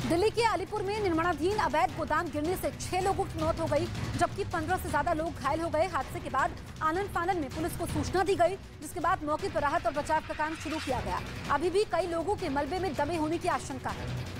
दिल्ली के अलीपुर में निर्माणाधीन अवैध गोदाम गिरने से 6 लोगों की मौत हो गई, जबकि 15 से ज्यादा लोग घायल हो गए। हादसे के बाद आनन फानन में पुलिस को सूचना दी गई, जिसके बाद मौके पर राहत और बचाव का काम शुरू किया गया। अभी भी कई लोगों के मलबे में दबे होने की आशंका है।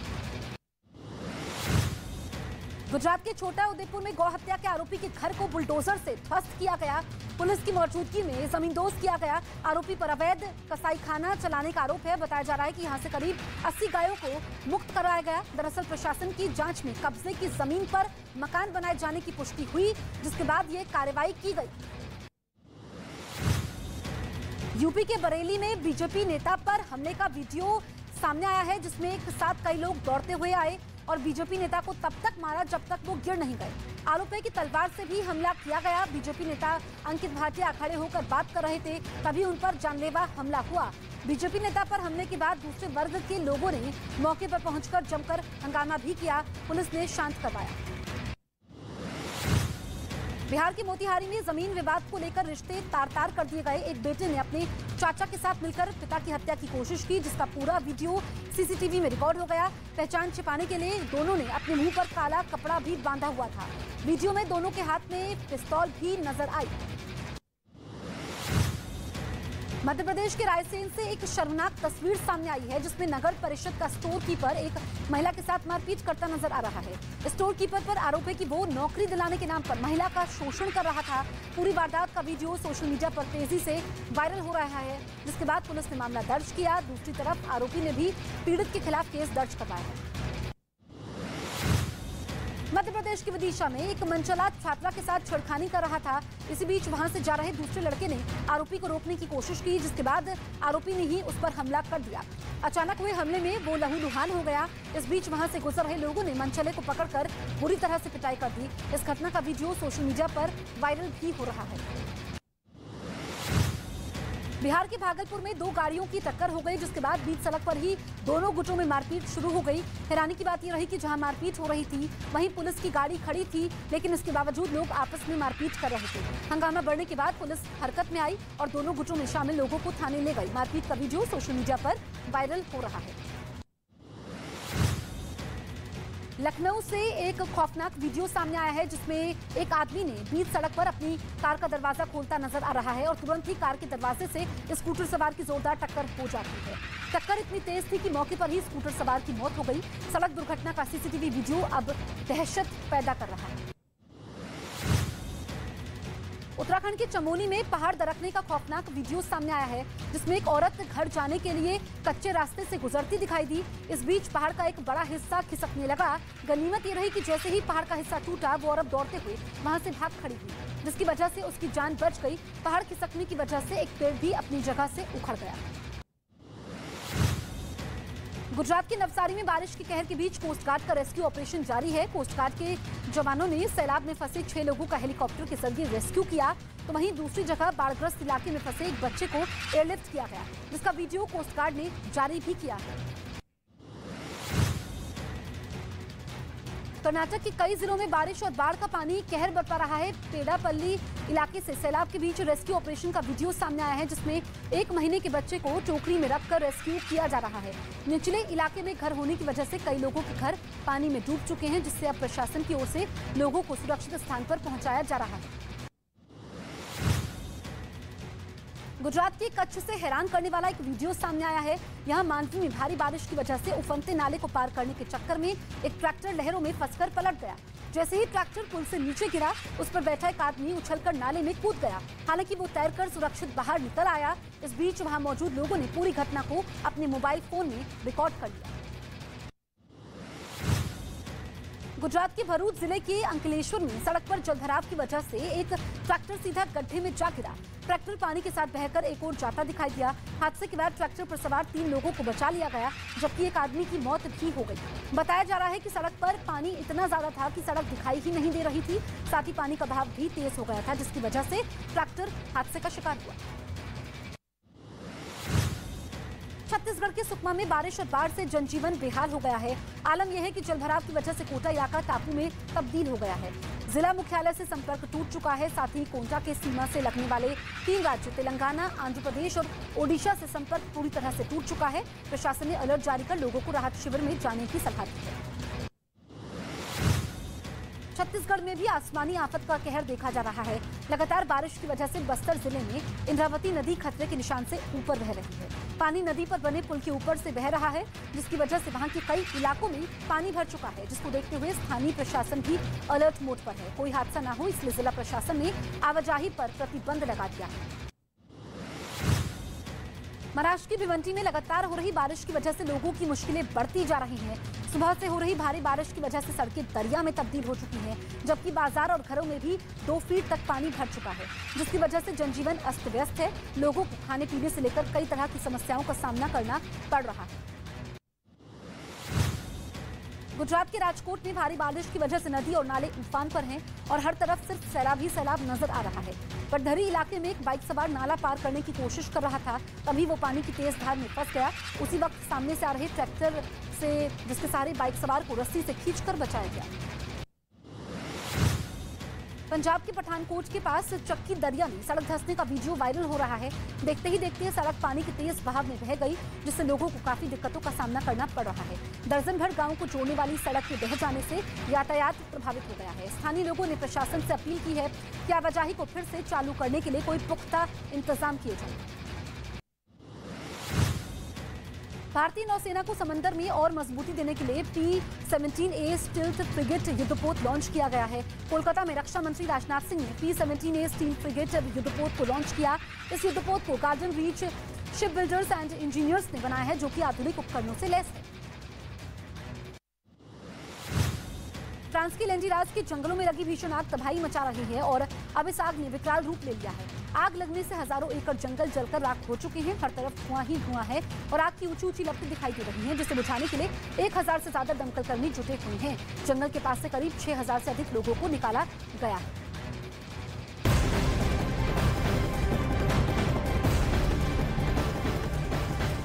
गुजरात के छोटा उदेपुर में गौ हत्या के आरोपी के घर को बुलडोजर से ध्वस्त किया गया। पुलिस की मौजूदगी में जमींदोज किया गया। आरोपी पर अवैध कसाईखाना चलाने का आरोप है। बताया जा रहा है कि यहां से करीब 80 गायों को मुक्त कराया गया। दरअसल प्रशासन की जांच में कब्जे की जमीन पर मकान बनाए जाने की पुष्टि हुई, जिसके बाद ये कार्रवाई की गई। यूपी के बरेली में बीजेपी नेता पर हमले का वीडियो सामने आया है, जिसमें एक साथ कई लोग दौड़ते हुए आए और बीजेपी नेता को तब तक मारा जब तक वो गिर नहीं गए। आरोप है कि तलवार से भी हमला किया गया। बीजेपी नेता अंकित भाटिया खड़े होकर बात कर रहे थे, तभी उन पर जानलेवा हमला हुआ। बीजेपी नेता पर हमले के बाद दूसरे वर्ग के लोगों ने मौके पर पहुंचकर जमकर हंगामा भी किया। पुलिस ने शांत करवाया। बिहार के मोतिहारी में जमीन विवाद को लेकर रिश्ते तार-तार कर दिए गए। एक बेटे ने अपने चाचा के साथ मिलकर पिता की हत्या की कोशिश की, जिसका पूरा वीडियो सीसीटीवी में रिकॉर्ड हो गया। पहचान छिपाने के लिए दोनों ने अपने मुंह पर काला कपड़ा भी बांधा हुआ था। वीडियो में दोनों के हाथ में पिस्तौल भी नजर आई। मध्य प्रदेश के रायसेन से एक शर्मनाक तस्वीर सामने आई है, जिसमें नगर परिषद का स्टोर कीपर एक महिला के साथ मारपीट करता नजर आ रहा है। स्टोर कीपर पर आरोप है कि वो नौकरी दिलाने के नाम पर महिला का शोषण कर रहा था। पूरी वारदात का वीडियो सोशल मीडिया पर तेजी से वायरल हो रहा है, जिसके बाद पुलिस ने मामला दर्ज किया। दूसरी तरफ आरोपी ने भी पीड़ित के खिलाफ केस दर्ज करवाया है। मध्य प्रदेश के विदिशा में एक मनचला छात्रा के साथ छेड़खानी कर रहा था। इसी बीच वहां से जा रहे दूसरे लड़के ने आरोपी को रोकने की कोशिश की, जिसके बाद आरोपी ने ही उस पर हमला कर दिया। अचानक हुए हमले में वो लहूलुहान हो गया। इस बीच वहां से गुजर रहे लोगों ने मनचले को पकड़कर बुरी तरह से पिटाई कर दी। इस घटना का वीडियो सोशल मीडिया पर वायरल भी हो रहा है। बिहार के भागलपुर में 2 गाड़ियों की टक्कर हो गई, जिसके बाद बीच सड़क पर ही दोनों गुटों में मारपीट शुरू हो गई। हैरानी की बात यह रही कि जहां मारपीट हो रही थी वहीं पुलिस की गाड़ी खड़ी थी, लेकिन इसके बावजूद लोग आपस में मारपीट कर रहे थे। हंगामा बढ़ने के बाद पुलिस हरकत में आई और दोनों गुटों में शामिल लोगों को थाने ले गई। मारपीट का वीडियो सोशल मीडिया पर वायरल हो रहा है। लखनऊ से एक खौफनाक वीडियो सामने आया है, जिसमें एक आदमी ने बीच सड़क पर अपनी कार का दरवाजा खोलता नजर आ रहा है और तुरंत ही कार के दरवाजे से स्कूटर सवार की जोरदार टक्कर हो जाती है। टक्कर इतनी तेज थी कि मौके पर ही स्कूटर सवार की मौत हो गई। सड़क दुर्घटना का सीसीटीवी वीडियो अब दहशत पैदा कर रहा है। उत्तराखंड के चमोली में पहाड़ दरकने का खौफनाक वीडियो सामने आया है, जिसमें एक औरत घर जाने के लिए कच्चे रास्ते से गुजरती दिखाई दी। इस बीच पहाड़ का एक बड़ा हिस्सा खिसकने लगा। गनीमत ये रही कि जैसे ही पहाड़ का हिस्सा टूटा, वो औरत दौड़ते हुए वहां से भाग खड़ी हुई, जिसकी वजह से उसकी जान बच गई। पहाड़ खिसकने की वजह से एक पेड़ भी अपनी जगह से उखड़ गया। गुजरात के नवसारी में बारिश के कहर के बीच कोस्ट गार्ड का रेस्क्यू ऑपरेशन जारी है। कोस्ट गार्ड के जवानों ने सैलाब में फंसे 6 लोगों का हेलीकॉप्टर के जरिए रेस्क्यू किया, तो वहीं दूसरी जगह बाढ़ग्रस्त इलाके में फंसे एक बच्चे को एयरलिफ्ट किया गया, जिसका वीडियो कोस्ट गार्ड ने जारी भी किया है। कर्नाटक के कई जिलों में बारिश और बाढ़ का पानी कहर बरपा रहा है। पेडापल्ली इलाके से सैलाब के बीच रेस्क्यू ऑपरेशन का वीडियो सामने आया है, जिसमें 1 महीने के बच्चे को टोकरी में रखकर रेस्क्यू किया जा रहा है। निचले इलाके में घर होने की वजह से कई लोगों के घर पानी में डूब चुके हैं, जिससे अब प्रशासन की ओर से लोगों को सुरक्षित स्थान पर पहुंचाया जा रहा है। गुजरात के कच्छ से हैरान करने वाला एक वीडियो सामने आया है। यहां मांडवी में भारी बारिश की वजह से उफनते नाले को पार करने के चक्कर में एक ट्रैक्टर लहरों में फंसकर पलट गया। जैसे ही ट्रैक्टर पुल से नीचे गिरा, उस पर बैठा एक आदमी उछलकर नाले में कूद गया। हालांकि वो तैरकर सुरक्षित बाहर निकल आया। इस बीच वहां मौजूद लोगों ने पूरी घटना को अपने मोबाइल फोन में रिकॉर्ड कर लिया। गुजरात के भरूच जिले के अंकलेश्वर में सड़क पर जलभराव की वजह से एक ट्रैक्टर सीधा गड्ढे में जा गिरा। ट्रैक्टर पानी के साथ बहकर एक ओर जाता दिखाई दिया। हादसे के बाद ट्रैक्टर पर सवार 3 लोगों को बचा लिया गया, जबकि एक आदमी की मौत भी हो गई। बताया जा रहा है कि सड़क पर पानी इतना ज्यादा था कि सड़क दिखाई ही नहीं दे रही थी। साथ ही पानी का बहाव भी तेज हो गया था, जिसकी वजह से ट्रैक्टर हादसे का शिकार हुआ। छत्तीसगढ़ के सुकमा में बारिश और बाढ़ से जनजीवन बेहाल हो गया है। आलम यह है कि जलभराव की वजह से कोटा इलाका टापू में तब्दील हो गया है। जिला मुख्यालय से संपर्क टूट चुका है। साथ ही कोटा के सीमा से लगने वाले 3 राज्य तेलंगाना, आंध्र प्रदेश और ओडिशा से संपर्क पूरी तरह से टूट चुका है। प्रशासन ने अलर्ट जारी कर लोगों को राहत शिविर में जाने की सलाह दी है। छत्तीसगढ़ में भी आसमानी आफत का कहर देखा जा रहा है। लगातार बारिश की वजह से बस्तर जिले में इंद्रावती नदी खतरे के निशान से ऊपर बह रही है। पानी नदी पर बने पुल के ऊपर से बह रहा है, जिसकी वजह से वहां के कई इलाकों में पानी भर चुका है, जिसको देखते हुए स्थानीय प्रशासन भी अलर्ट मोड पर है। कोई हादसा न हो इसलिए जिला प्रशासन ने आवाजाही पर प्रतिबंध लगा दिया है। महाराष्ट्र की भिवंडी में लगातार हो रही बारिश की वजह से लोगों की मुश्किलें बढ़ती जा रही हैं। सुबह से हो रही भारी बारिश की वजह से सड़कें दरिया में तब्दील हो चुकी हैं, जबकि बाजार और घरों में भी 2 फीट तक पानी भर चुका है, जिसकी वजह से जनजीवन अस्त व्यस्त है। लोगों को खाने पीने से लेकर कई तरह की समस्याओं का सामना करना पड़ रहा है। गुजरात के राजकोट में भारी बारिश की वजह से नदी और नाले उफान पर हैं और हर तरफ सिर्फ सैलाब ही सैलाब नजर आ रहा है। पटधरी इलाके में एक बाइक सवार नाला पार करने की कोशिश कर रहा था, तभी वो पानी की तेज धार में फंस गया। उसी वक्त सामने से आ रहे ट्रैक्टर से जिसके सहारे बाइक सवार को रस्सी से खींचकर बचाया गया। पंजाब के पठानकोट के पास चक्की दरिया में सड़क धंसने का वीडियो वायरल हो रहा है। देखते ही देखते सड़क पानी के तेज बहाव में बह गई, जिससे लोगों को काफी दिक्कतों का सामना करना पड़ रहा है। दर्जन भर गांवों को जोड़ने वाली सड़क के बह जाने से यातायात प्रभावित हो गया है। स्थानीय लोगों ने प्रशासन से अपील की है कि आवाजाही को फिर से चालू करने के लिए कोई पुख्ता इंतजाम किए जाए। भारतीय नौसेना को समंदर में और मजबूती देने के लिए P-17A स्टील्थ फ्रिगेट युद्धपोत लॉन्च किया गया है। कोलकाता में रक्षा मंत्री राजनाथ सिंह ने P-17A स्टील्थ फ्रिगेट युद्धपोत को लॉन्च किया। इस युद्धपोत को garden reach ship builders and engineers ने बनाया है, जो कि आधुनिक उपकरणों से लैस है। फ्रांस के लेंडीराज के जंगलों में लगी भीषण आग तबाही मचा रही है और अब इस आग ने विकराल रूप ले लिया है। आग लगने से हजारों एकड़ जंगल जलकर राख हो चुके हैं। हर तरफ धुआं ही धुआं है और आग की ऊंची ऊंची लपटें दिखाई दे रही हैं, जिसे बुझाने के लिए 1000 से ज्यादा दमकल कर्मी जुटे हुए हैं। जंगल के पास से करीब 6000 से अधिक लोगों को निकाला गया है।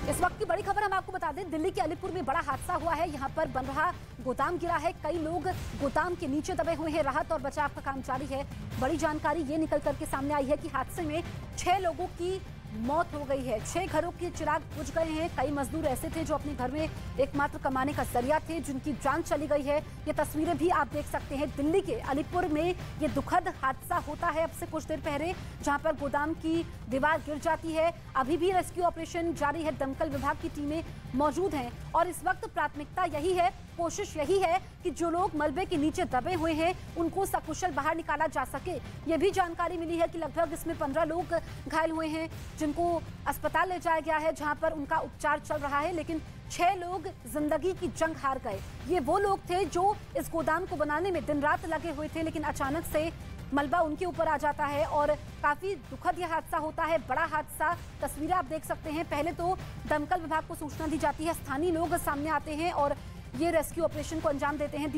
इस वक्त की बड़ी खबर हम आपको बता दें, दिल्ली के अलीपुर में बड़ा हादसा हुआ है। यहाँ पर बन रहा गोदाम गिरा है, कई लोग गोदाम के नीचे दबे हुए हैं। राहत और बचाव का काम जारी है। बड़ी जानकारी ये निकल करके सामने आई है कि हादसे में 6 लोगों की मौत हो गई है। 6 घरों के चिराग बुझ गए हैं। कई मजदूर ऐसे थे जो अपने घर में एकमात्र कमाने का जरिया थे, जिनकी जान चली गई है। ये तस्वीरें भी आप देख सकते हैं। दिल्ली के अलीपुर में ये दुखद हादसा होता है अब से कुछ देर पहले, जहां पर गोदाम की दीवार गिर जाती है। अभी भी रेस्क्यू ऑपरेशन जारी है। दमकल विभाग की टीमें मौजूद हैं और इस वक्त प्राथमिकता यही है, कोशिश यही है कि जो लोग मलबे के नीचे दबे हुए हैं उनको सकुशल बाहर निकाला जा सके। ये भी जानकारी मिली है कि लगभग इसमें 15 लोग घायल हुए हैं, जिनको अस्पताल ले जाया गया है, जहां पर उनका उपचार चल रहा है। लेकिन 6 लोग जिंदगी की जंग हार गए। ये वो लोग थे जो इस गोदाम को बनाने में दिन रात लगे हुए थे, लेकिन अचानक से मलबा उनके ऊपर आ जाता है और काफी दुखद यह हादसा होता है। बड़ा हादसा, तस्वीरें आप देख सकते हैं। पहले तो दमकल विभाग को सूचना दी जाती है, स्थानीय लोग सामने आते हैं और ये रेस्क्यू ऑपरेशन को अंजाम देते हैं।